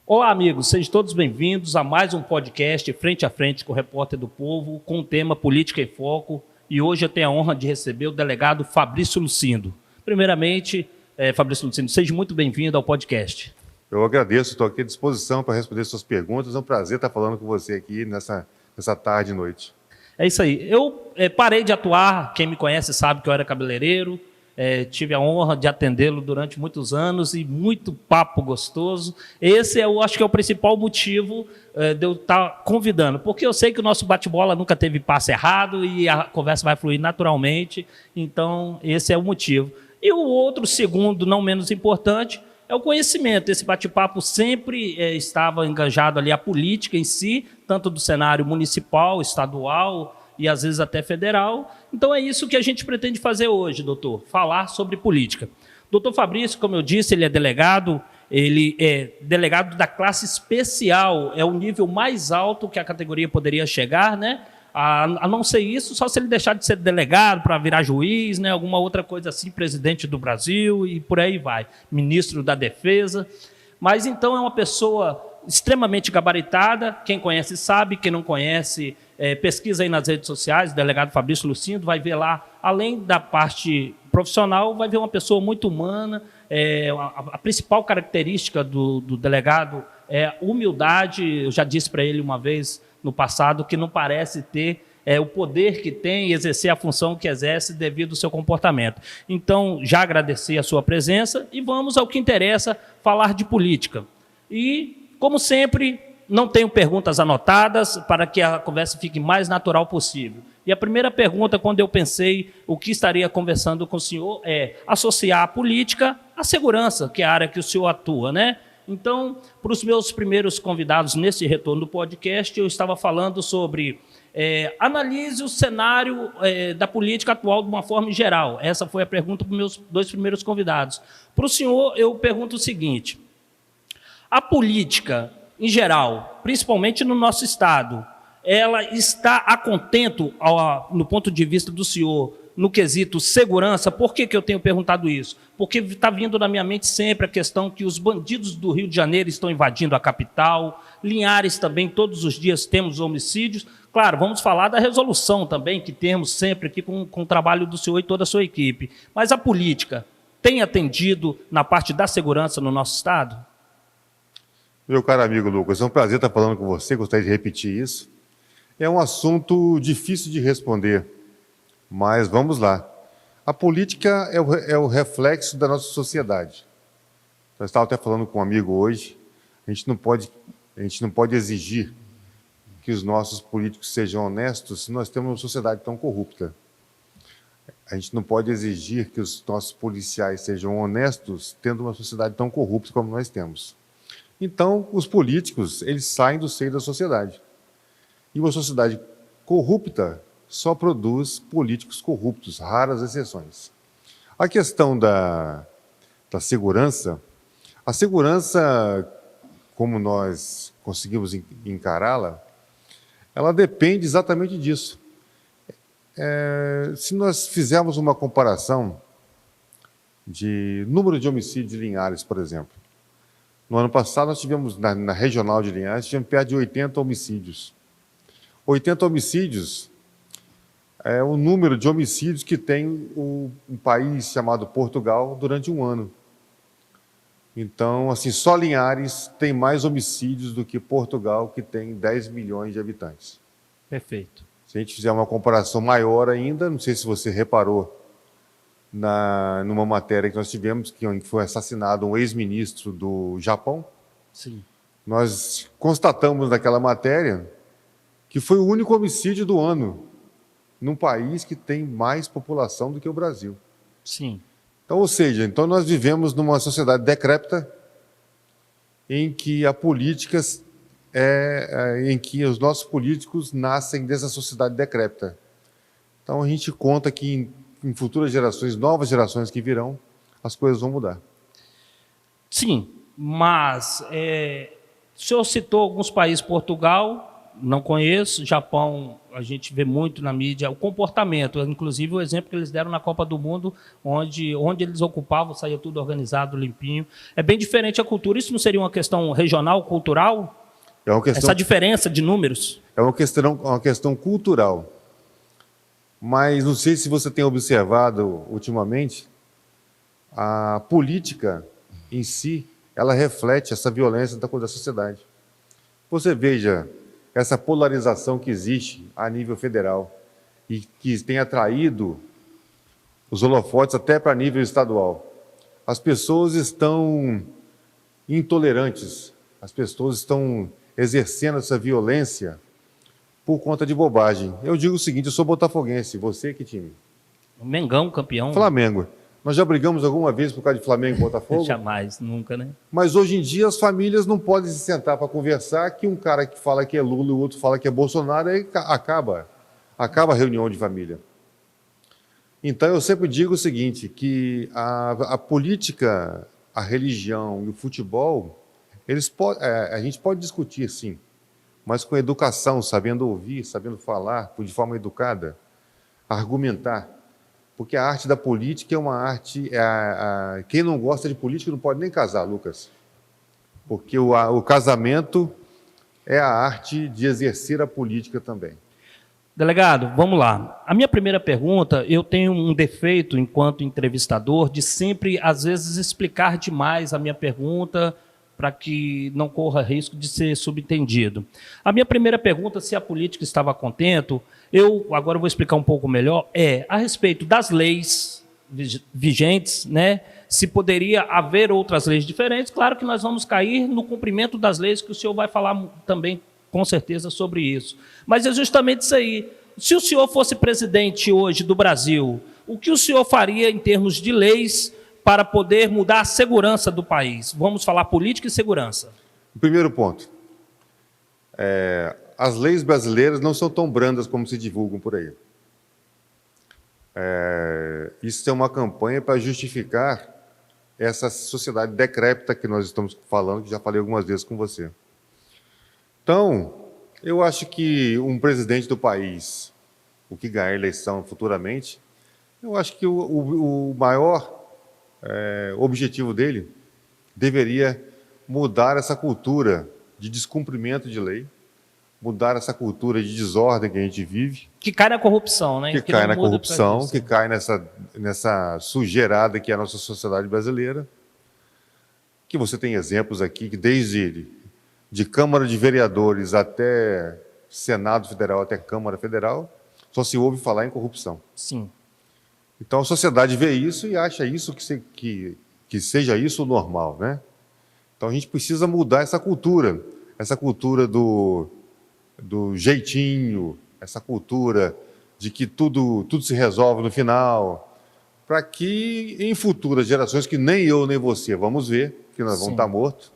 Olá, amigos, sejam todos bem-vindos a mais um podcast Frente a Frente com o Repórter do Povo, com o tema Política em Foco. E hoje eu tenho a honra de receber o delegado Fabrício Lucindo. Primeiramente, Fabrício Lucindo, seja muito bem-vindo ao podcast. Eu agradeço, estou aqui à disposição para responder suas perguntas. É um prazer estar falando com você aqui nessa tarde e noite. É isso aí. Eu parei de atuar, quem me conhece sabe que eu era cabeleireiro, tive a honra de atendê-lo durante muitos anos e muito papo gostoso. Esse eu acho que é o principal motivo de eu estar convidando, porque eu sei que o nosso bate-bola nunca teve passe errado e a conversa vai fluir naturalmente, então esse é o motivo. E o outro, segundo, não menos importante, é o conhecimento. Esse bate-papo sempre estava engajado ali a política em si, tanto do cenário municipal, estadual e às vezes até federal. Então é isso que a gente pretende fazer hoje, doutor, falar sobre política. Doutor Fabrício, como eu disse, ele é delegado da classe especial, é o nível mais alto que a categoria poderia chegar, né? A não ser isso, só se ele deixar de ser delegado para virar juiz, né? Alguma outra coisa assim, presidente do Brasil e por aí vai, ministro da Defesa. Mas então é uma pessoa extremamente gabaritada, quem conhece sabe, quem não conhece, pesquisa aí nas redes sociais, o delegado Fabrício Lucindo, vai ver lá, além da parte profissional, vai ver uma pessoa muito humana. A principal característica do delegado é humildade. Eu já disse para ele uma vez no passado que não parece ter o poder que tem e exercer a função que exerce devido ao seu comportamento. Então, já agradeci a sua presença e vamos ao que interessa, falar de política. E, como sempre, não tenho perguntas anotadas para que a conversa fique mais natural possível. E a primeira pergunta, quando eu pensei o que estaria conversando com o senhor, é associar a política à segurança, que é a área que o senhor atua, né? Então, para os meus primeiros convidados nesse retorno do podcast, eu estava falando sobre analise o cenário da política atual de uma forma geral. Essa foi a pergunta para os meus dois primeiros convidados. Para o senhor, eu pergunto o seguinte: a política, em geral, principalmente no nosso Estado, ela está a contento, no ponto de vista do senhor, no quesito segurança? Por que eu tenho perguntado isso? Porque está vindo na minha mente sempre a questão que os bandidos do Rio de Janeiro estão invadindo a capital, Linhares também, todos os dias temos homicídios. Claro, vamos falar da resolução também, que temos sempre aqui com o trabalho do senhor e toda a sua equipe. Mas a política tem atendido na parte da segurança no nosso Estado? Meu caro amigo Lucas, é um prazer estar falando com você, gostaria de repetir isso. É um assunto difícil de responder, mas vamos lá. A política é o reflexo da nossa sociedade. Eu estava até falando com um amigo hoje, a gente não pode exigir que os nossos políticos sejam honestos se nós temos uma sociedade tão corrupta. A gente não pode exigir que os nossos policiais sejam honestos tendo uma sociedade tão corrupta como nós temos. Então, os políticos, eles saem do seio da sociedade. E uma sociedade corrupta só produz políticos corruptos, raras exceções. A questão da segurança, a segurança, como nós conseguimos encará-la, ela depende exatamente disso. Se nós fizermos uma comparação de número de homicídios de Linhares, por exemplo, no ano passado nós tivemos, na regional de Linhares, tivemos perto de 80 homicídios. 80 homicídios é o número de homicídios que tem um país chamado Portugal durante um ano. Então, assim, só Linhares tem mais homicídios do que Portugal, que tem 10 milhões de habitantes. Perfeito. Se a gente fizer uma comparação maior ainda, não sei se você reparou, numa matéria que nós tivemos, que foi assassinado um ex-ministro do Japão. Sim. Nós constatamos naquela matéria que foi o único homicídio do ano num país que tem mais população do que o Brasil. Sim. Então, ou seja, nós vivemos numa sociedade decrépita em que a política em que os nossos políticos nascem dessa sociedade decrépita. Então, a gente conta que em futuras gerações, novas gerações que virão, as coisas vão mudar. Sim, mas o senhor citou alguns países, Portugal, não conheço. Japão, a gente vê muito na mídia o comportamento, inclusive o exemplo que eles deram na Copa do Mundo, onde eles ocupavam, saía tudo organizado, limpinho. É bem diferente a cultura. Isso não seria uma questão regional, cultural? É uma questão, essa diferença de números? É uma questão cultural. Mas não sei se você tem observado ultimamente, a política em si, ela reflete essa violência da sociedade. Você veja essa polarização que existe a nível federal e que tem atraído os holofotes até para nível estadual. As pessoas estão intolerantes, as pessoas estão exercendo essa violência por conta de bobagem. Eu digo o seguinte, eu sou botafoguense, você que time? O Mengão, campeão. Flamengo. Nós já brigamos alguma vez por causa de Flamengo e Botafogo? Jamais, nunca, né? Mas hoje em dia as famílias não podem se sentar para conversar, que um cara que fala que é Lula e o outro fala que é Bolsonaro, aí acaba a reunião de família. Então eu sempre digo o seguinte, que a política, a religião e o futebol, a gente pode discutir sim, mas com educação, sabendo ouvir, sabendo falar de forma educada, argumentar. Porque a arte da política é uma arte... quem não gosta de política não pode nem casar, Lucas. Porque o casamento é a arte de exercer a política também. Delegado, vamos lá. A minha primeira pergunta, eu tenho um defeito enquanto entrevistador de sempre, às vezes, explicar demais a minha pergunta para que não corra risco de ser subentendido. A minha primeira pergunta, se a política estava contente, agora eu vou explicar um pouco melhor, a respeito das leis vigentes, né? Se poderia haver outras leis diferentes. Claro que nós vamos cair no cumprimento das leis, que o senhor vai falar também, com certeza, sobre isso. Mas é justamente isso aí. Se o senhor fosse presidente hoje do Brasil, o que o senhor faria em termos de leis para poder mudar a segurança do país? Vamos falar política e segurança. O primeiro ponto. As leis brasileiras não são tão brandas como se divulgam por aí. Isso é uma campanha para justificar essa sociedade decrépita que nós estamos falando, que já falei algumas vezes com você. Então, eu acho que um presidente do país, o que ganhar a eleição futuramente, eu acho que o maior objetivo dele deveria mudar essa cultura de descumprimento de lei, mudar essa cultura de desordem que a gente vive. Que cai na corrupção, né? Que cai na corrupção, que cai nessa sujeirada que é a nossa sociedade brasileira. Que você tem exemplos aqui que desde de Câmara de Vereadores até Senado Federal, até Câmara Federal, só se ouve falar em corrupção. Sim. Então a sociedade vê isso e acha isso que seja isso o normal, né? Então a gente precisa mudar essa cultura do jeitinho, essa cultura de que tudo se resolve no final, para que em futuras gerações, que nem eu nem você vamos ver, que nós vamos estar mortos,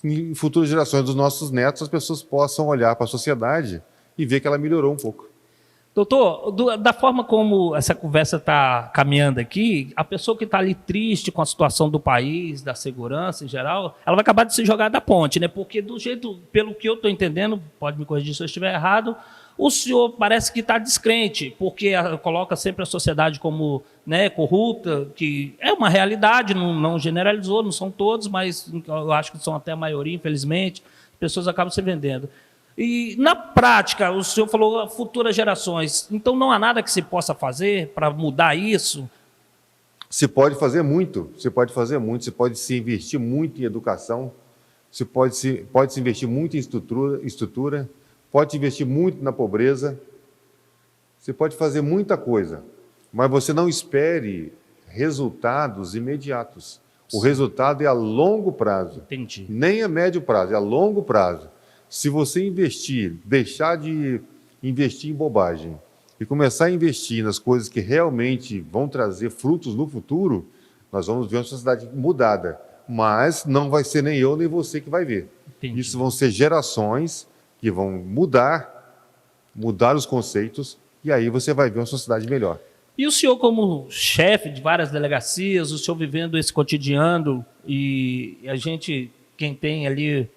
em futuras gerações dos nossos netos, as pessoas possam olhar para a sociedade e ver que ela melhorou um pouco. Doutor, da forma como essa conversa está caminhando aqui, a pessoa que está ali triste com a situação do país, da segurança em geral, ela vai acabar de se jogar da ponte, né? Porque do jeito, pelo que eu estou entendendo, pode me corrigir se eu estiver errado, o senhor parece que está descrente, porque coloca sempre a sociedade como, né, corrupta, que é uma realidade, não generalizou, não são todos, mas eu acho que são até a maioria, infelizmente, as pessoas acabam se vendendo. E, na prática, o senhor falou futuras gerações, então não há nada que se possa fazer para mudar isso? Se pode fazer muito, se pode se investir muito em educação, se pode se investir muito em estrutura, pode se investir muito na pobreza, você pode fazer muita coisa, mas você não espere resultados imediatos. O resultado é a longo prazo. Entendi. Nem a médio prazo, é a longo prazo. Se você deixar de investir em bobagem e começar a investir nas coisas que realmente vão trazer frutos no futuro, nós vamos ver uma sociedade mudada. Mas não vai ser nem eu nem você que vai ver. Entendi. Isso vão ser gerações que vão mudar os conceitos, e aí você vai ver uma sociedade melhor. E o senhor, como chefe de várias delegacias, o senhor vivendo esse cotidiano, e a gente, quem tem ali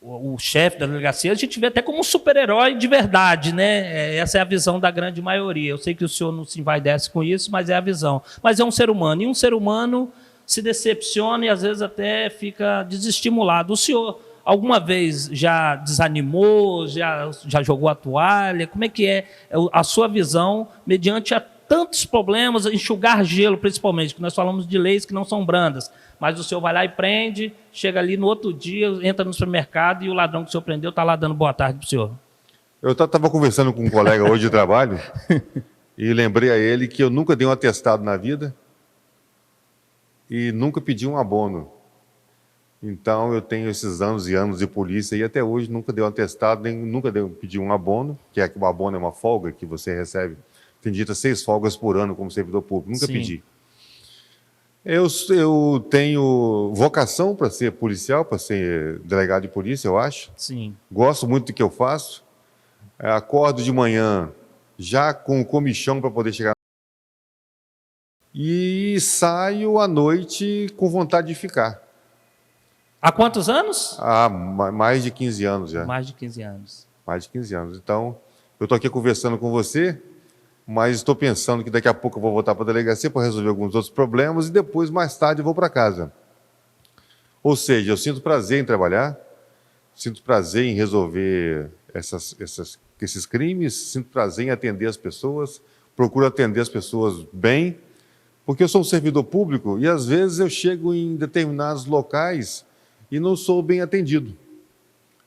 o chefe da delegacia, a gente vê até como um super-herói de verdade, né? Essa é a visão da grande maioria. Eu sei que o senhor não se envaidece com isso, mas é a visão. Mas é um ser humano, e um ser humano se decepciona e às vezes até fica desestimulado. O senhor alguma vez já desanimou, já jogou a toalha? Como é que é a sua visão mediante a tantos problemas, enxugar gelo principalmente, que nós falamos de leis que não são brandas, mas o senhor vai lá e prende, chega ali no outro dia, entra no supermercado e o ladrão que o senhor prendeu está lá dando boa tarde para o senhor. Eu estava conversando com um colega hoje de trabalho e lembrei a ele que eu nunca dei um atestado na vida e nunca pedi um abono. Então, eu tenho esses anos e anos de polícia e até hoje nunca dei um atestado, nem nunca pedi um abono, que o abono é uma folga que você recebe. Tem dito 6 folgas por ano como servidor público. Nunca pedi. Eu tenho vocação para ser policial, para ser delegado de polícia, eu acho. Sim. Gosto muito do que eu faço. Acordo de manhã já com o comichão para poder chegar. E saio à noite com vontade de ficar. Há quantos anos? Há mais de 15 anos já. Mais de 15 anos. Mais de 15 anos. Então, eu estou aqui conversando com você, mas estou pensando que daqui a pouco eu vou voltar para a delegacia para resolver alguns outros problemas e depois, mais tarde, eu vou para casa. Ou seja, eu sinto prazer em trabalhar, sinto prazer em resolver esses crimes, sinto prazer em atender as pessoas, procuro atender as pessoas bem, porque eu sou um servidor público e, às vezes, eu chego em determinados locais e não sou bem atendido.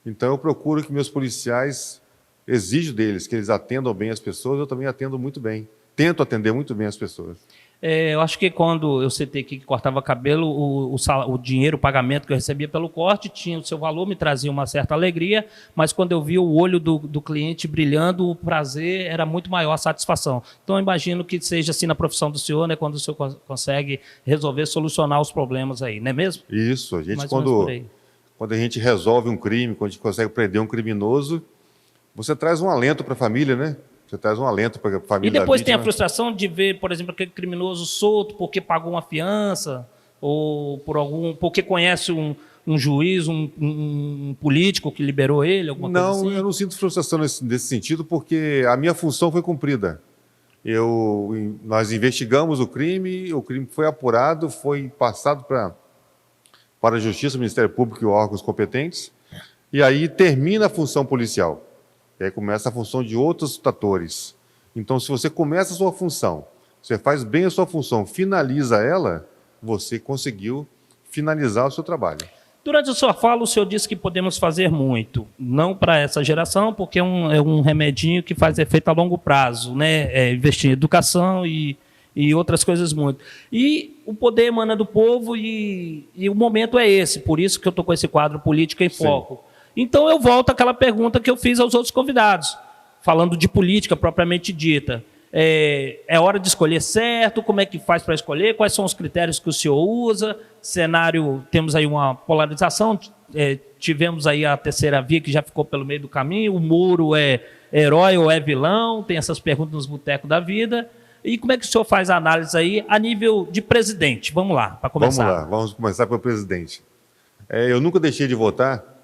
Então, eu procuro que meus policiais, exijo deles que eles atendam bem as pessoas, eu também atendo muito bem. Tento atender muito bem as pessoas. Eu acho que quando eu citei aqui que cortava cabelo, o dinheiro, o pagamento que eu recebia pelo corte tinha o seu valor, me trazia uma certa alegria, mas quando eu via o olho do cliente brilhando, o prazer era muito maior, a satisfação. Então, eu imagino que seja assim na profissão do senhor, né, quando o senhor consegue resolver, solucionar os problemas aí, não é mesmo? Isso, a gente quando a gente resolve um crime, quando a gente consegue prender um criminoso, você traz um alento para a família, né? Você traz um alento para a família. E depois tem a frustração de ver, por exemplo, aquele criminoso solto porque pagou uma fiança, ou porque conhece um juiz, um político que liberou ele, alguma coisa assim? Não, eu não sinto frustração nesse sentido, porque a minha função foi cumprida. Nós investigamos o crime foi apurado, foi passado para a Justiça, Ministério Público e órgãos competentes, e aí termina a função policial. E aí começa a função de outros atores. Então, se você começa a sua função, você faz bem a sua função, finaliza ela, você conseguiu finalizar o seu trabalho. Durante a sua fala, o senhor disse que podemos fazer muito. Não para essa geração, porque é um remedinho que faz efeito a longo prazo, né? Investir em educação e outras coisas muito. E o poder emana do povo e o momento é esse. Por isso que eu estou com esse quadro Política em Foco. Sim. Então, eu volto àquela pergunta que eu fiz aos outros convidados, falando de política propriamente dita. É hora de escolher certo? Como é que faz para escolher? Quais são os critérios que o senhor usa? Cenário, temos aí uma polarização, tivemos aí a terceira via que já ficou pelo meio do caminho, o Moro é herói ou é vilão? Tem essas perguntas nos botecos da vida. E como é que o senhor faz a análise aí a nível de presidente? Vamos lá, para começar. Vamos lá, vamos começar pelo presidente. Eu nunca deixei de votar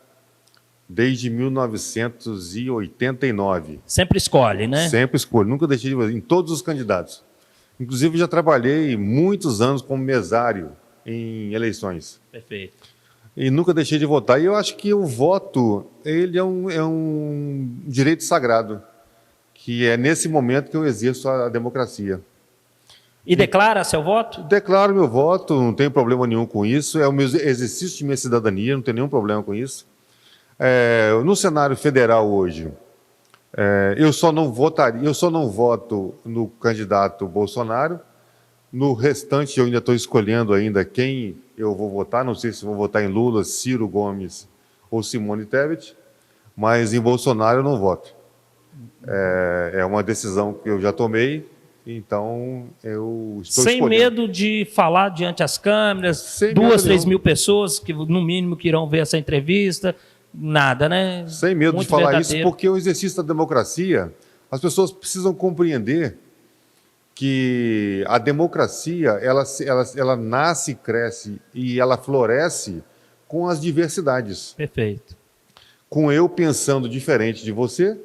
desde 1989. Sempre escolhe, né? Sempre escolho, nunca deixei de votar, em todos os candidatos. Inclusive, já trabalhei muitos anos como mesário em eleições. Perfeito. E nunca deixei de votar. E eu acho que o voto, ele é um direito sagrado, que é nesse momento que eu exerço a democracia. E declara seu voto? Declaro meu voto, não tenho problema nenhum com isso, é o meu exercício de minha cidadania, não tenho nenhum problema com isso. No cenário federal hoje, eu só não voto no candidato Bolsonaro. No restante, eu ainda estou escolhendo ainda quem eu vou votar. Não sei se vou votar em Lula, Ciro Gomes ou Simone Tebet, mas em Bolsonaro eu não voto. É uma decisão que eu já tomei, então eu estou sem escolhendo. Medo de falar diante das câmeras, 2, 3 mil pessoas que no mínimo que irão ver essa entrevista. Nada, né? Sem medo de falar isso, porque o exercício da democracia, as pessoas precisam compreender que a democracia, ela nasce, cresce e ela floresce com as diversidades. Perfeito. com eu pensando diferente de você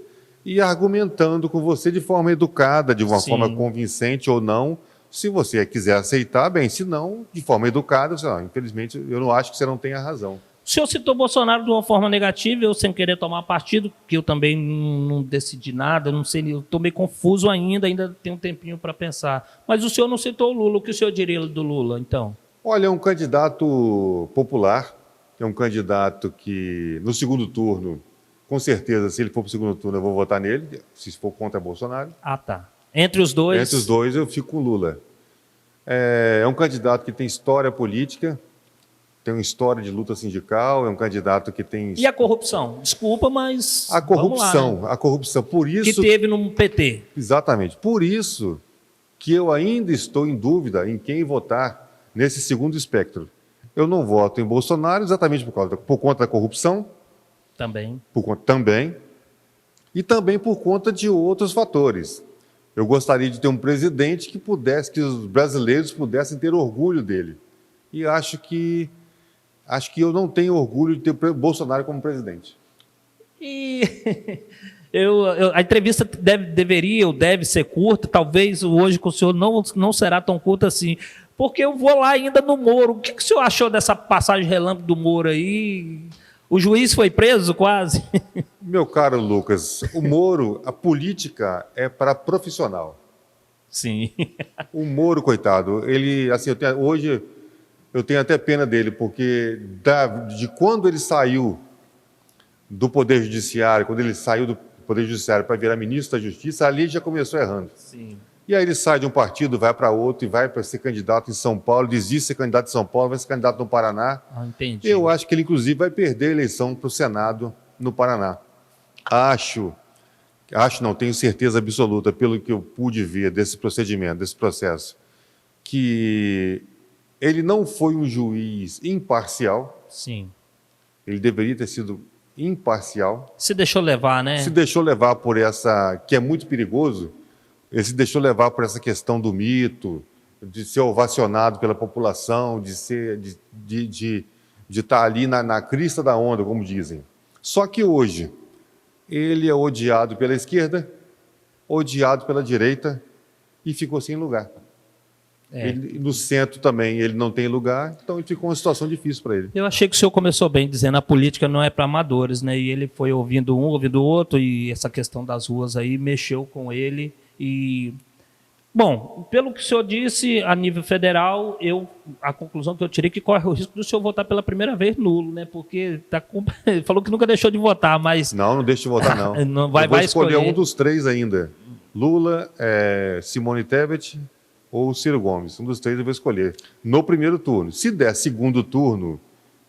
e argumentando com você de forma educada, de uma Sim. forma convincente ou não. Se você quiser aceitar, bem, se não, de forma educada, você, infelizmente, eu não acho que você não tenha razão. O senhor citou Bolsonaro de uma forma negativa, eu sem querer tomar partido, que eu também não decidi nada, não sei, eu estou meio confuso ainda tenho um tempinho para pensar. Mas o senhor não citou o Lula, o que o senhor diria do Lula, então? Olha, é um candidato popular, é um candidato que, no segundo turno, com certeza, se ele for para o segundo turno, eu vou votar nele, se for contra Bolsonaro. Ah, tá. Entre os dois... Entre os dois, eu fico com o Lula. É um candidato que tem história política, tem uma história de luta sindical, é um candidato que tem... E a corrupção? Desculpa, mas... A corrupção, vamos lá, né? a corrupção, por isso... Que teve no PT. Exatamente, por isso que eu ainda estou em dúvida em quem votar nesse segundo espectro. Eu não voto em Bolsonaro exatamente por conta da corrupção, Também. também, e também por conta de outros fatores. Eu gostaria de ter um presidente que os brasileiros pudessem ter orgulho dele. E acho que eu não tenho orgulho de ter Bolsonaro como presidente. E a entrevista deve ser curta, talvez hoje com o senhor não será tão curta assim, porque eu vou lá ainda no Moro. O que o senhor achou dessa passagem relâmpago do Moro aí? O juiz foi preso quase? Meu caro Lucas, o Moro, a política é para profissional. Sim. O Moro, coitado, ele, assim, hoje eu tenho até pena dele, porque de quando ele saiu do Poder Judiciário, quando ele saiu do Poder Judiciário para virar ministro da Justiça, ali já começou errando. Sim. E aí ele sai de um partido, vai para outro e vai para ser candidato em São Paulo, desiste de ser candidato em São Paulo, vai ser candidato no Paraná. Ah, entendi. Eu acho que ele, inclusive, vai perder a eleição para o Senado no Paraná. Não, tenho certeza absoluta, pelo que eu pude ver desse procedimento, desse processo, que ele não foi um juiz imparcial. Sim. Ele deveria ter sido imparcial. Se deixou levar, né? Se deixou levar por que é muito perigoso, ele se deixou levar por essa questão do mito, de ser ovacionado pela população, de estar ali na crista da onda, como dizem. Só que hoje, ele é odiado pela esquerda, odiado pela direita e ficou sem lugar. No centro também ele não tem lugar, então ele ficou uma situação difícil para ele. Eu achei que o senhor começou bem dizendo a política não é para amadores, né? E ele foi ouvindo um, ouvindo o outro, e essa questão das ruas aí mexeu com ele. E, bom, pelo que o senhor disse, a nível federal, a conclusão que eu tirei é que corre o risco do senhor votar pela primeira vez nulo, né? Porque ele falou que nunca deixou de votar, mas... Não deixa de votar, não. Não vai escolher escolher um dos três ainda. Lula, Simone Tebet ou Ciro Gomes. Um dos três eu vou escolher. No primeiro turno. Se der segundo turno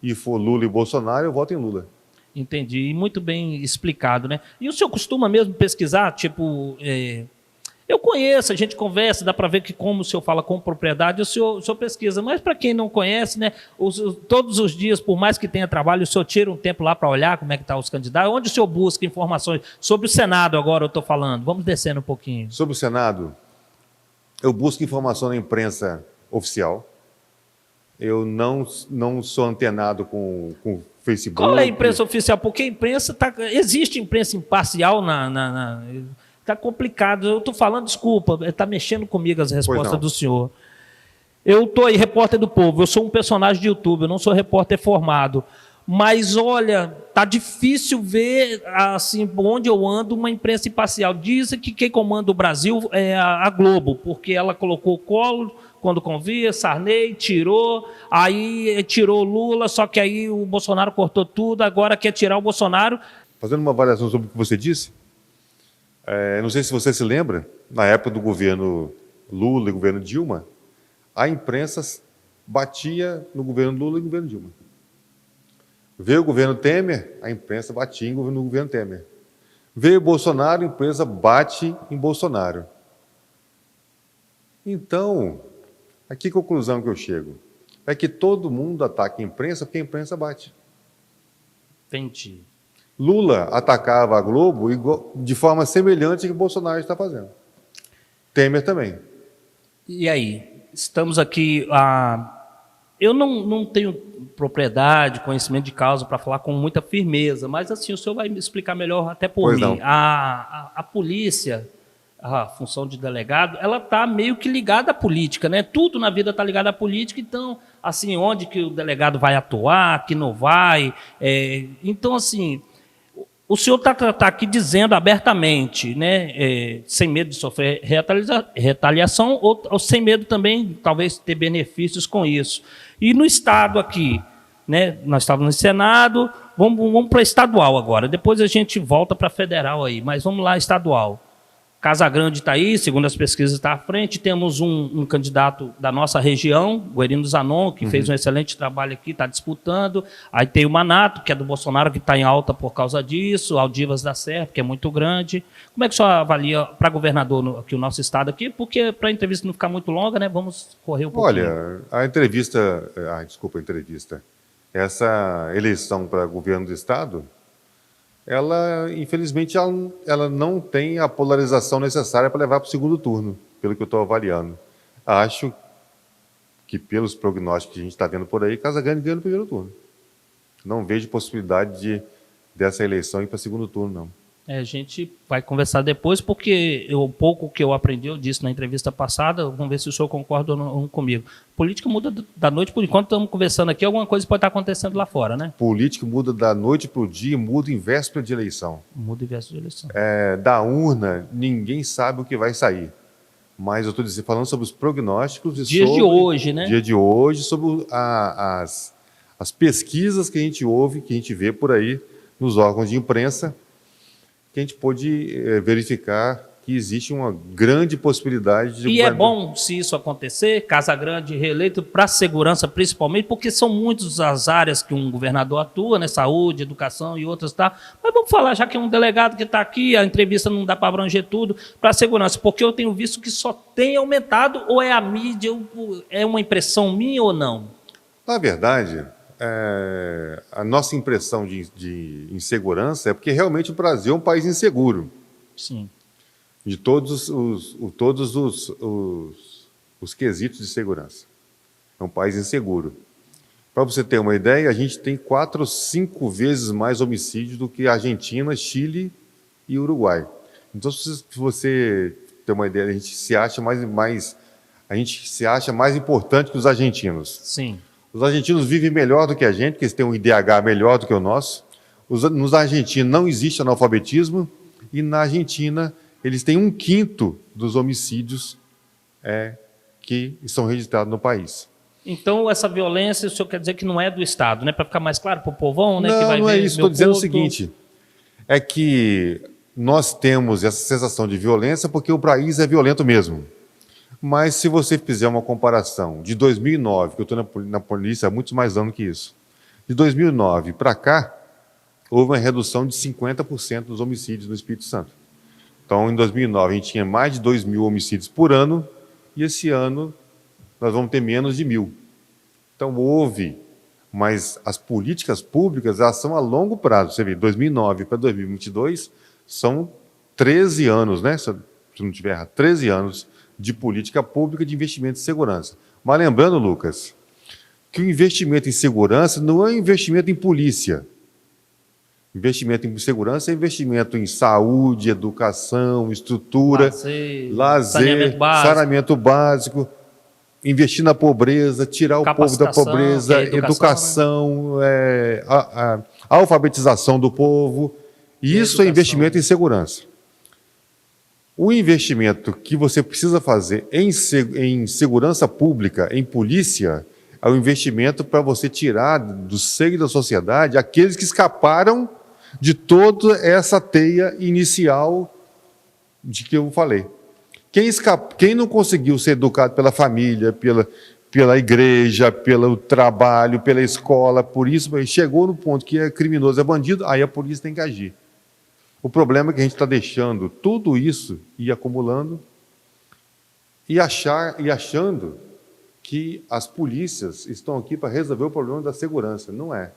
e for Lula e Bolsonaro, eu voto em Lula. Entendi. E muito bem explicado, né? E o senhor costuma mesmo pesquisar, tipo... Eu conheço, a gente conversa, dá para ver que como o senhor fala com propriedade, o senhor pesquisa. Mas para quem não conhece, né, todos os dias, por mais que tenha trabalho, o senhor tira um tempo lá para olhar como é que estão os candidatos. Onde o senhor busca informações? Sobre o Senado agora eu estou falando. Vamos descendo um pouquinho. Sobre o Senado, eu busco informação na imprensa oficial. Eu não sou antenado com Facebook. Qual é a imprensa oficial? Porque a imprensa existe imprensa imparcial Está complicado. Eu estou falando, desculpa, está mexendo comigo as respostas do senhor. Eu estou aí, repórter do Povo, eu sou um personagem de YouTube, eu não sou repórter formado. Mas, olha, está difícil ver, assim, onde eu ando, uma imprensa imparcial. Dizem que quem comanda o Brasil é a Globo, porque ela colocou o Collor quando convia, Sarney tirou, aí tirou Lula, só que aí o Bolsonaro cortou tudo, agora quer tirar o Bolsonaro. Fazendo uma avaliação sobre o que você disse, não sei se você se lembra, na época do governo Lula e governo Dilma, a imprensa batia no governo Lula e no governo Dilma. Veio o governo Temer, a imprensa batia no governo Temer. Veio Bolsonaro, a imprensa bate em Bolsonaro. Então, a que conclusão que eu chego? É que todo mundo ataca a imprensa porque a imprensa bate. Entendi. Lula atacava a Globo de forma semelhante ao que Bolsonaro está fazendo. Temer também. E aí? Estamos aqui Eu não tenho propriedade, conhecimento de causa para falar com muita firmeza, mas assim, o senhor vai me explicar melhor até por Pois mim. não. A polícia, a função de delegado, ela está meio que ligada à política, né? Tudo na vida está ligado à política, então, assim, onde que o delegado vai atuar, que não vai. Então, assim, o senhor está aqui dizendo abertamente, né, sem medo de sofrer retaliação ou sem medo também, talvez, ter benefícios com isso. E no Estado aqui, né, nós estávamos no Senado, vamos para estadual agora, depois a gente volta para federal aí, mas vamos lá, estadual. Casagrande está aí, segundo as pesquisas está à frente, temos um candidato da nossa região, Guerino Zanon, que fez um excelente trabalho aqui, está disputando, aí tem o Manato, que é do Bolsonaro, que está em alta por causa disso, Aldivas da Serra, que é muito grande. Como é que o senhor avalia para governador aqui, o nosso estado aqui? Porque para a entrevista não ficar muito longa, né, vamos correr um pouquinho. Olha, a entrevista, essa eleição para governo do estado, ela, infelizmente, ela não tem a polarização necessária para levar para o segundo turno, pelo que eu estou avaliando. Acho que, pelos prognósticos que a gente está vendo por aí, Casagrande ganha no primeiro turno. Não vejo possibilidade dessa eleição ir para o segundo turno, não. A gente vai conversar depois, porque o pouco que eu aprendi, eu disse na entrevista passada, vamos ver se o senhor concorda ou não comigo. Política muda da noite, por enquanto estamos conversando aqui, alguma coisa pode estar acontecendo lá fora, né? Política muda da noite para o dia, muda em véspera de eleição. Muda em véspera de eleição. Da urna, ninguém sabe o que vai sair. Mas eu estou falando sobre os prognósticos. Dias de hoje, né? Dia de hoje, sobre as pesquisas que a gente ouve, que a gente vê por aí nos órgãos de imprensa, que a gente pôde verificar que existe uma grande possibilidade de... E é bom se isso acontecer, Casagrande reeleito, para a segurança principalmente, porque são muitas as áreas que um governador atua, né? Saúde, educação e outras, tá? Mas vamos falar, já que é um delegado que está aqui, a entrevista não dá para abranger tudo, para a segurança, porque eu tenho visto que só tem aumentado, ou é a mídia, é uma impressão minha ou não? Na verdade, a nossa impressão de insegurança é porque realmente o Brasil é um país inseguro. Sim. De todos os quesitos de segurança. É um país inseguro. Para você ter uma ideia, a gente tem 4 ou 5 vezes mais homicídios do que a Argentina, Chile e Uruguai. Então, se você ter uma ideia, a gente se acha mais importante que os argentinos. Sim. Os argentinos vivem melhor do que a gente, porque eles têm um IDH melhor do que o nosso. Nos argentinos não existe analfabetismo, e na Argentina eles têm 1/5 dos homicídios que são registrados no país. Então, essa violência, o senhor quer dizer que não é do Estado, né? Para ficar mais claro para o povão, né? Não, que vai não é ver isso. Estou dizendo o culto. seguinte, é que nós temos essa sensação de violência porque o país é violento mesmo. Mas se você fizer uma comparação de 2009, que eu estou na polícia há muitos mais anos que isso, de 2009 para cá, houve uma redução de 50% dos homicídios no Espírito Santo. Então, em 2009, a gente tinha mais de 2.000 homicídios por ano, e esse ano nós vamos ter menos de 1.000. Então, houve, mas as políticas públicas, elas são a longo prazo. Você vê, 2009 para 2022, são 13 anos, né? Se não tiver errado, 13 anos de política pública de investimento em segurança. Mas lembrando, Lucas, que o investimento em segurança não é investimento em polícia. Investimento em segurança é investimento em saúde, educação, estrutura, lazer, saneamento básico, investir na pobreza, tirar o povo da pobreza, educação, né? A alfabetização do povo. E isso é investimento em segurança. O investimento que você precisa fazer em segurança pública, em polícia, é o investimento para você tirar do seio da sociedade aqueles que escaparam de toda essa teia inicial de que eu falei. Quem não conseguiu ser educado pela família, pela igreja, pelo trabalho, pela escola, por isso chegou no ponto que é criminoso, é bandido, aí a polícia tem que agir. O problema é que a gente está deixando tudo isso ir acumulando e achando que as polícias estão aqui para resolver o problema da segurança. Não é.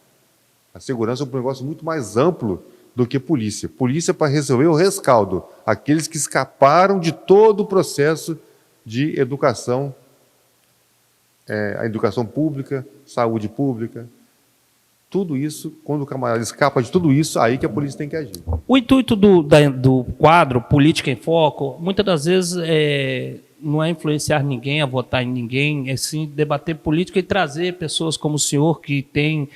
A segurança é um negócio muito mais amplo do que polícia. Polícia é para resolver o rescaldo, aqueles que escaparam de todo o processo de educação a educação pública, saúde pública. Tudo isso, quando o camarada escapa de tudo isso, aí que a polícia tem que agir. O intuito do quadro Política em Foco, muitas das vezes, não é influenciar ninguém a votar em ninguém, é sim debater política e trazer pessoas como o senhor, que tem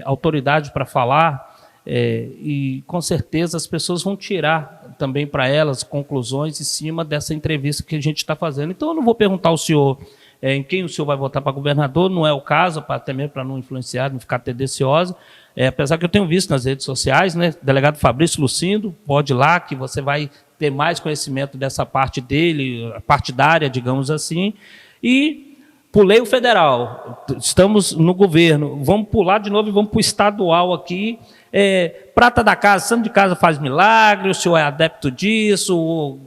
autoridade para falar, e com certeza as pessoas vão tirar também para elas conclusões em cima dessa entrevista que a gente está fazendo. Então, eu não vou perguntar ao senhor em quem o senhor vai votar para governador, não é o caso, até mesmo para não influenciar, não ficar tendenciosa. Apesar que eu tenho visto nas redes sociais, né, delegado Fabrício Lucindo, pode ir lá, que você vai ter mais conhecimento dessa parte dele, partidária, digamos assim. E pulei o federal, estamos no governo, vamos pular de novo e vamos para o estadual aqui. Prata da casa, santo de casa faz milagre, o senhor é adepto disso,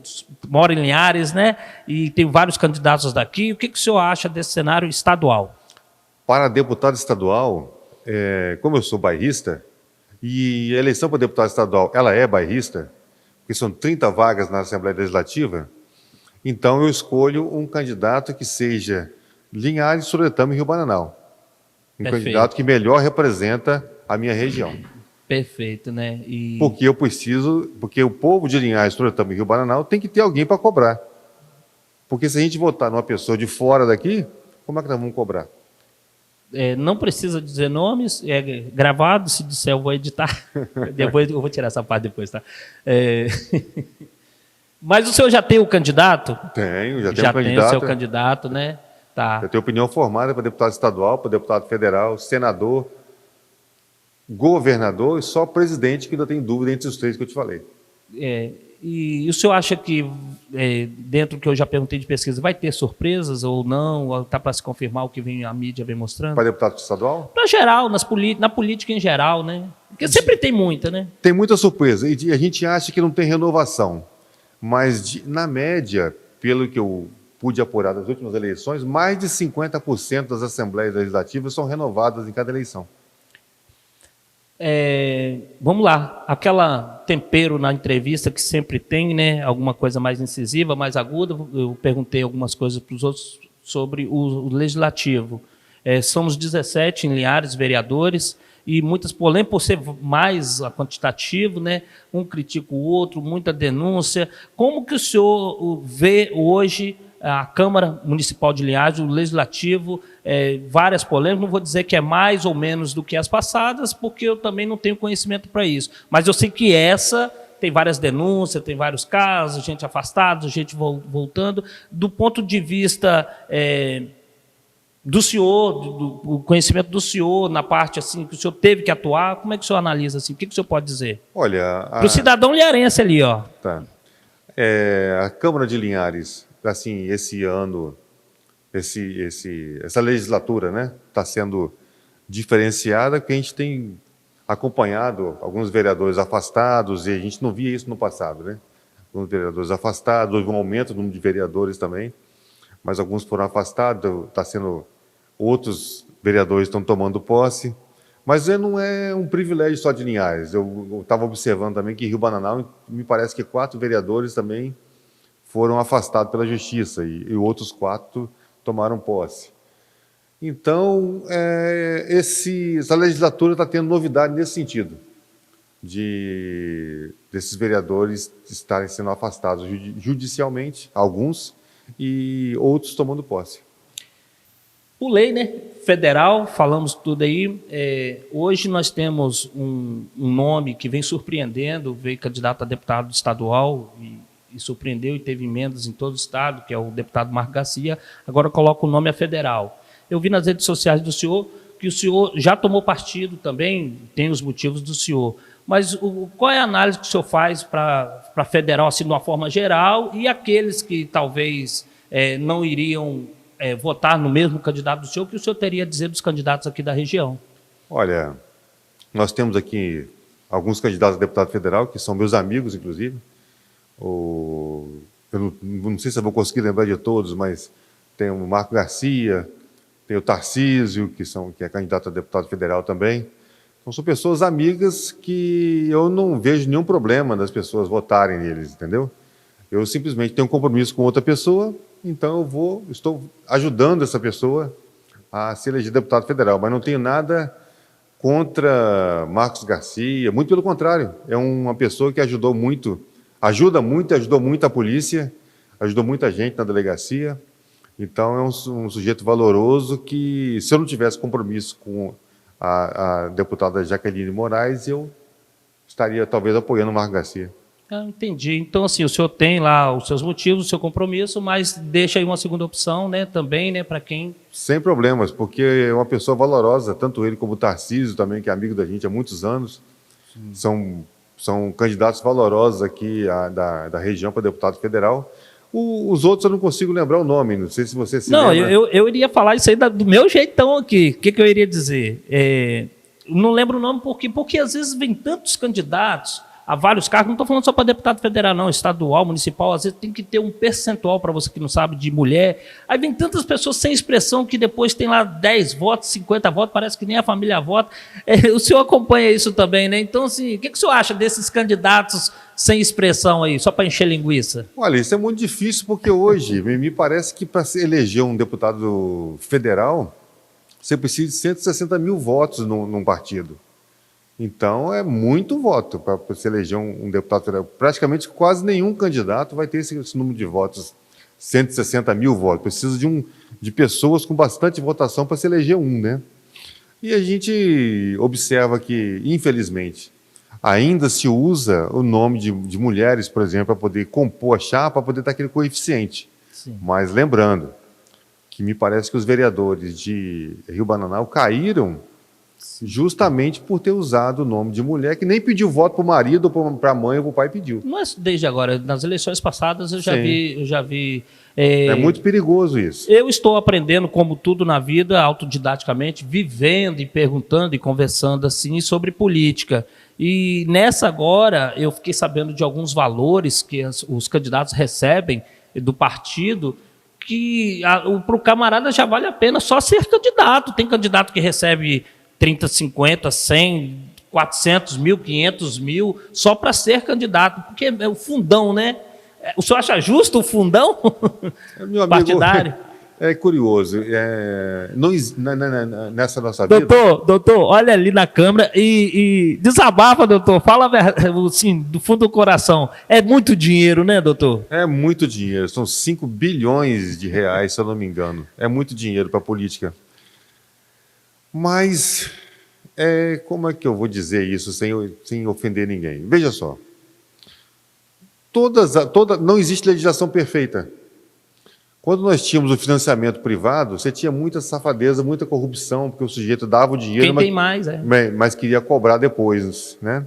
mora em Linhares, né? E tem vários candidatos daqui. O que o senhor acha desse cenário estadual? Para deputado estadual, como eu sou bairrista, e a eleição para deputado estadual, ela é bairrista, porque são 30 vagas na Assembleia Legislativa, então eu escolho um candidato que seja Linhares, Soretama e Rio Bananal. Um candidato que melhor representa a minha região. Perfeito, né? Porque o povo de Linhares, Soretama e Rio Bananal tem que ter alguém para cobrar. Porque se a gente votar numa pessoa de fora daqui, como é que nós vamos cobrar? Não precisa dizer nomes, é gravado, se disser eu vou editar. Depois eu vou tirar essa parte depois, tá? Mas o senhor já tem o candidato? Tenho, já tenho já um candidato. Já tem o seu candidato, né? Tá. Eu tenho opinião formada para deputado estadual, para deputado federal, senador, governador e só presidente, que ainda tem dúvida entre os três que eu te falei. E o senhor acha que, dentro do que eu já perguntei de pesquisa, vai ter surpresas ou não? Ou está para se confirmar o que a mídia vem mostrando? Para deputado estadual? Para geral, na política em geral, né? Porque sempre tem muita, né? Tem muita surpresa. E a gente acha que não tem renovação. Mas, na média, pelo que eu pude apurar das últimas eleições, mais de 50% das assembleias legislativas são renovadas em cada eleição. Vamos lá, aquela tempero na entrevista que sempre tem, né? Alguma coisa mais incisiva, mais aguda. Eu perguntei algumas coisas para os outros sobre o legislativo. Somos 17 em Linhares, vereadores, e muitas polêmicas por ser mais quantitativo, né? Um critica o outro, muita denúncia. Como que o senhor vê hoje a Câmara Municipal de Linhares, o Legislativo, várias polêmicas, não vou dizer que é mais ou menos do que as passadas, porque eu também não tenho conhecimento para isso, mas eu sei que essa tem várias denúncias, tem vários casos, gente afastada, gente voltando. Do ponto de vista do senhor, do conhecimento do senhor, na parte assim que o senhor teve que atuar, como é que o senhor analisa assim? O que o senhor pode dizer? Olha, para o cidadão linharense ali, ó. Tá. A Câmara de Linhares, assim, esse ano, essa legislatura, né, está sendo diferenciada, porque a gente tem acompanhado alguns vereadores afastados, e a gente não via isso no passado, né? Alguns vereadores afastados, houve um aumento no número de vereadores também, mas alguns foram afastados, outros vereadores estão tomando posse, mas não é um privilégio só de Linhares. Eu estava observando também que Rio Bananal, me parece que 4 vereadores também foram afastados pela Justiça e outros 4 tomaram posse. Então, essa legislatura está tendo novidade nesse sentido, desses vereadores estarem sendo afastados judicialmente, alguns, e outros tomando posse. Pulei, né? Federal, falamos tudo aí. Hoje nós temos um nome que vem surpreendendo, veio candidato a deputado estadual e surpreendeu e teve emendas em todo o estado, que é o deputado Marco Garcia. Agora coloca o nome a federal. Eu vi nas redes sociais do senhor que o senhor já tomou partido também, tem os motivos do senhor. Mas qual é a análise que o senhor faz para federal, assim, de uma forma geral, e aqueles que talvez não iriam votar no mesmo candidato do senhor, o que o senhor teria a dizer dos candidatos aqui da região? Olha, nós temos aqui alguns candidatos a deputado federal, que são meus amigos, inclusive. Eu não sei se eu vou conseguir lembrar de todos, mas tem o Marco Garcia, tem o Tarcísio, que é candidato a deputado federal também. Então, são pessoas amigas que eu não vejo nenhum problema das pessoas votarem neles, entendeu? Eu simplesmente tenho um compromisso com outra pessoa então estou ajudando essa pessoa a se eleger deputado federal, mas não tenho nada contra Marcos Garcia, muito pelo contrário, é uma pessoa que ajuda muito e ajudou muito a polícia, ajudou muita gente na delegacia, então é um sujeito valoroso que, se eu não tivesse compromisso com a deputada Jaqueline Moraes, eu estaria talvez apoiando o Marcos Garcia. Entendi. Então, assim, o senhor tem lá os seus motivos, o seu compromisso, mas deixa aí uma segunda opção, né, também, né, para quem... Sem problemas, porque é uma pessoa valorosa, tanto ele como o Tarcísio também, que é amigo da gente há muitos anos. São candidatos valorosos aqui da região para deputado federal. Os outros eu não consigo lembrar o nome, não sei se você se lembra. Não, eu iria falar isso aí do meu jeitão aqui. O que eu iria dizer? Não lembro o nome porque às vezes vem tantos candidatos a vários cargos, não estou falando só para deputado federal, não, estadual, municipal, às vezes tem que ter um percentual, para você que não sabe, de mulher. Aí vem tantas pessoas sem expressão que depois tem lá 10 votos, 50 votos, parece que nem a família vota. O senhor acompanha isso também, né? Então, assim, o que o senhor acha desses candidatos sem expressão aí, só para encher linguiça? Olha, isso é muito difícil, porque hoje me parece que para se eleger um deputado federal, você precisa de 160 mil votos num partido. Então, é muito voto para se eleger um deputado federal. Praticamente quase nenhum candidato vai ter esse número de votos, 160 mil votos. Precisa de pessoas com bastante votação para se eleger né? E a gente observa que, infelizmente, ainda se usa o nome de mulheres, por exemplo, para poder compor a chapa, para poder dar aquele coeficiente. Sim. Mas lembrando que me parece que os vereadores de Rio Bananal caíram justamente por ter usado o nome de mulher que nem pediu voto para o marido, ou para a mãe ou para o pai pediu. Não é desde agora, nas eleições passadas eu já vi. É muito perigoso isso. Eu estou aprendendo, como tudo na vida, autodidaticamente, vivendo e perguntando e conversando assim sobre política. E nessa agora eu fiquei sabendo de alguns valores que os candidatos recebem do partido, que para o camarada já vale a pena só ser candidato. Tem candidato que recebe 30, 50, 100, 400 mil, 500 mil, só para ser candidato, porque é o fundão, né? O senhor acha justo o fundão meu amigo, partidário? É curioso, nessa nossa vida... Doutor, olha ali na câmera e desabafa, doutor, fala assim, do fundo do coração. É muito dinheiro, né, doutor? É muito dinheiro, são 5 bilhões de reais, se eu não me engano. É muito dinheiro para a política. Mas, como é que eu vou dizer isso sem ofender ninguém? Veja só, não existe legislação perfeita. Quando nós tínhamos o financiamento privado, você tinha muita safadeza, muita corrupção, porque o sujeito dava o dinheiro, mas queria cobrar depois, né?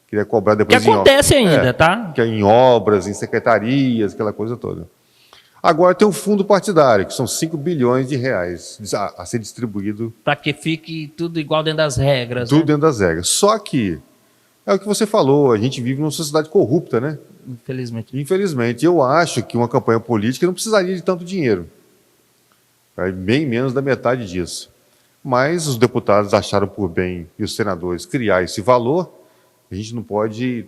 Queria cobrar depois. Que acontece ainda, tá? Que é em obras, em secretarias, aquela coisa toda. Agora tem um fundo partidário, que são 5 bilhões de reais a ser distribuído. Para que fique tudo igual dentro das regras. Tudo dentro das regras. Só que, é o que você falou, a gente vive numa sociedade corrupta, né? Infelizmente. Infelizmente. Eu acho que uma campanha política não precisaria de tanto dinheiro. É bem menos da metade disso. Mas os deputados acharam por bem, e os senadores, criar esse valor. A gente não pode...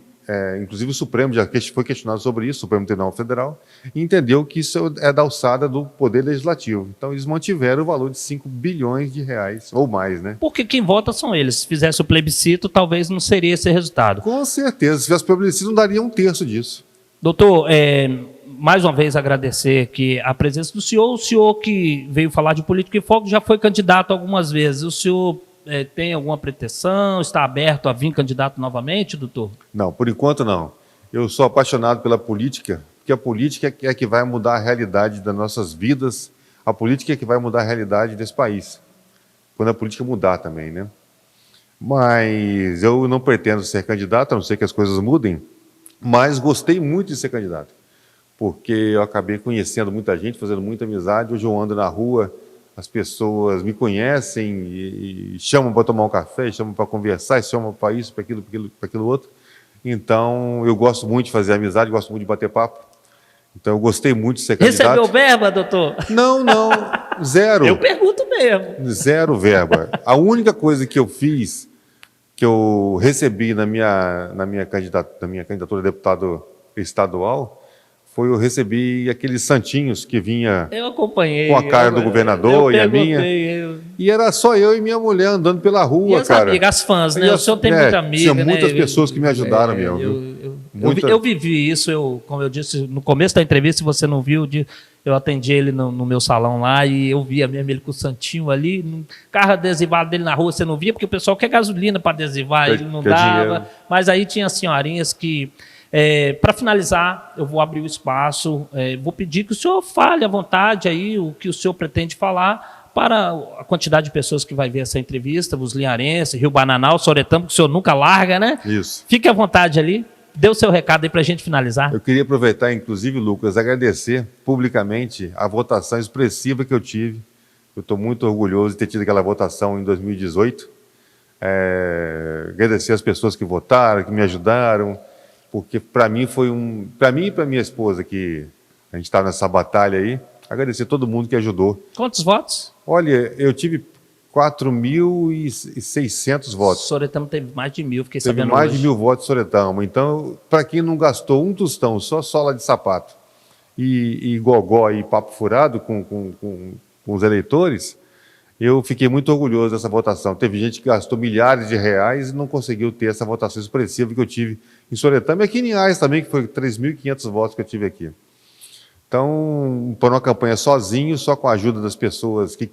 inclusive o Supremo já foi questionado sobre isso, o Supremo Tribunal Federal, e entendeu que isso é da alçada do Poder Legislativo. Então eles mantiveram o valor de 5 bilhões de reais, ou mais, né? Porque quem vota são eles. Se fizesse o plebiscito, talvez não seria esse resultado. Com certeza, se fizesse o plebiscito, não daria um terço disso. Doutor, mais uma vez agradecer aqui a presença do senhor. O senhor que veio falar de Política em Foco já foi candidato algumas vezes. O senhor... tem alguma pretensão? Está aberto a vir candidato novamente, doutor? Não, por enquanto não. Eu sou apaixonado pela política, porque a política é que vai mudar a realidade das nossas vidas, a política é que vai mudar a realidade desse país, quando a política mudar também, né? Mas eu não pretendo ser candidato, a não ser que as coisas mudem, mas gostei muito de ser candidato, porque eu acabei conhecendo muita gente, fazendo muita amizade. Hoje eu ando na rua, as pessoas me conhecem e chamam para tomar um café, chamam para conversar, chamam para isso, para aquilo outro. Então, eu gosto muito de fazer amizade, gosto muito de bater papo. Então, eu gostei muito de ser candidato. Recebeu verba, doutor? Não, zero. Eu pergunto mesmo. Zero verba. A única coisa que eu fiz, que eu recebi na minha candidatura a deputado estadual, eu recebi aqueles santinhos que vinha Eu acompanhei. com a cara do governador e a minha. E era só eu e minha mulher andando pela rua, e as cara. amigas, as fãs, né? O senhor tem muita amiga, tinha né? muitas pessoas que me ajudaram mesmo. Eu vivi isso, como eu disse no começo da entrevista, se você não viu, eu atendi ele no meu salão lá e eu via mesmo ele com o santinho ali, no carro adesivado dele na rua, você não via, porque o pessoal quer gasolina para adesivar, ele não dava. Dinheiro. Mas aí tinha senhorinhas que... para finalizar, eu vou abrir o espaço, vou pedir que o senhor fale à vontade aí o que o senhor pretende falar para a quantidade de pessoas que vai ver essa entrevista, os linharenses, Rio Bananal, Soretama, que o senhor nunca larga, né? Isso. Fique à vontade ali, dê o seu recado aí para a gente finalizar. Eu queria aproveitar, inclusive, Lucas, agradecer publicamente a votação expressiva que eu tive. Eu estou muito orgulhoso de ter tido aquela votação em 2018. Agradecer as pessoas que votaram, que me ajudaram, porque para mim foi para mim e para minha esposa, que a gente está nessa batalha aí, agradecer todo mundo que ajudou. Quantos votos? Olha, eu tive 4.600 votos. Soretama teve mais de 1.000, fiquei sabendo. Teve mais hoje. de 1.000 votos em Soretama. Então, para quem não gastou um tostão, só sola de sapato e gogó e papo furado com os eleitores, eu fiquei muito orgulhoso dessa votação. Teve gente que gastou milhares de reais e não conseguiu ter essa votação expressiva que eu tive em Soretama, e aqui em Niás também, que foi 3.500 votos que eu tive aqui. Então, por uma campanha sozinho, só com a ajuda das pessoas que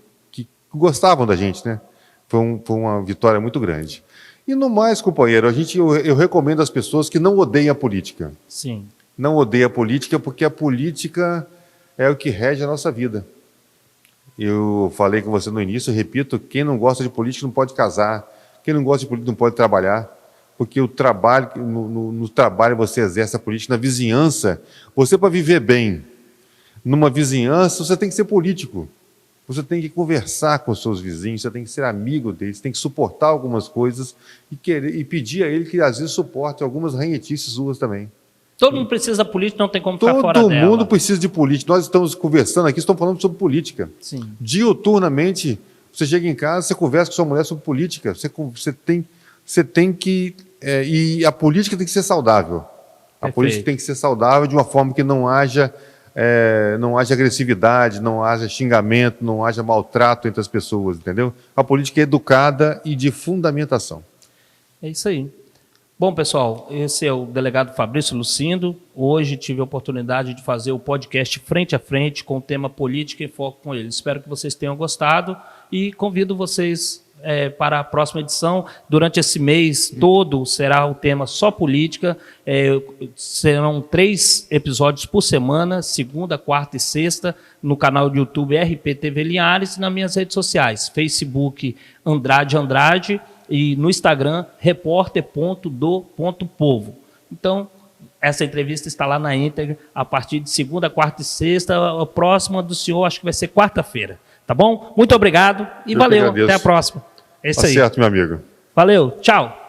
gostavam da gente, né? Foi uma vitória muito grande. E no mais, companheiro, eu recomendo às pessoas que não odeiem a política. Sim. Não odeiem a política, porque a política é o que rege a nossa vida. Eu falei com você no início, eu repito, quem não gosta de política não pode casar, quem não gosta de política não pode trabalhar, porque o trabalho, no trabalho você exerce a política, na vizinhança, você para viver bem, numa vizinhança, você tem que ser político. Você tem que conversar com os seus vizinhos, você tem que ser amigo deles, tem que suportar algumas coisas e pedir a ele que às vezes suporte algumas ranhetices suas também. Todo mundo precisa da política, não tem como ficar fora dela. Todo mundo precisa de política. Nós estamos conversando aqui, estamos falando sobre política. Sim. Diuturnamente, você chega em casa, você conversa com sua mulher sobre política. Você tem que... e a política tem que ser saudável. A política tem que ser saudável de uma forma que não haja agressividade, não haja xingamento, não haja maltrato entre as pessoas, entendeu? A política é educada e de fundamentação. É isso aí. Bom, pessoal, esse é o delegado Fabrício Lucindo. Hoje tive a oportunidade de fazer o podcast Frente a Frente com o tema Política em Foco com ele. Espero que vocês tenham gostado e convido vocês para a próxima edição. Durante esse mês todo será o tema só política. Serão 3 episódios por semana, segunda, quarta e sexta, no canal do YouTube RPTV Linhares e nas minhas redes sociais, Facebook Andrade e no Instagram repórter.do.povo. Então, essa entrevista está lá na íntegra a partir de segunda, quarta e sexta. A próxima do senhor acho que vai ser quarta-feira. Tá bom? Muito obrigado e valeu. Até a próxima. É isso aí. Tá certo, meu amigo. Valeu. Tchau.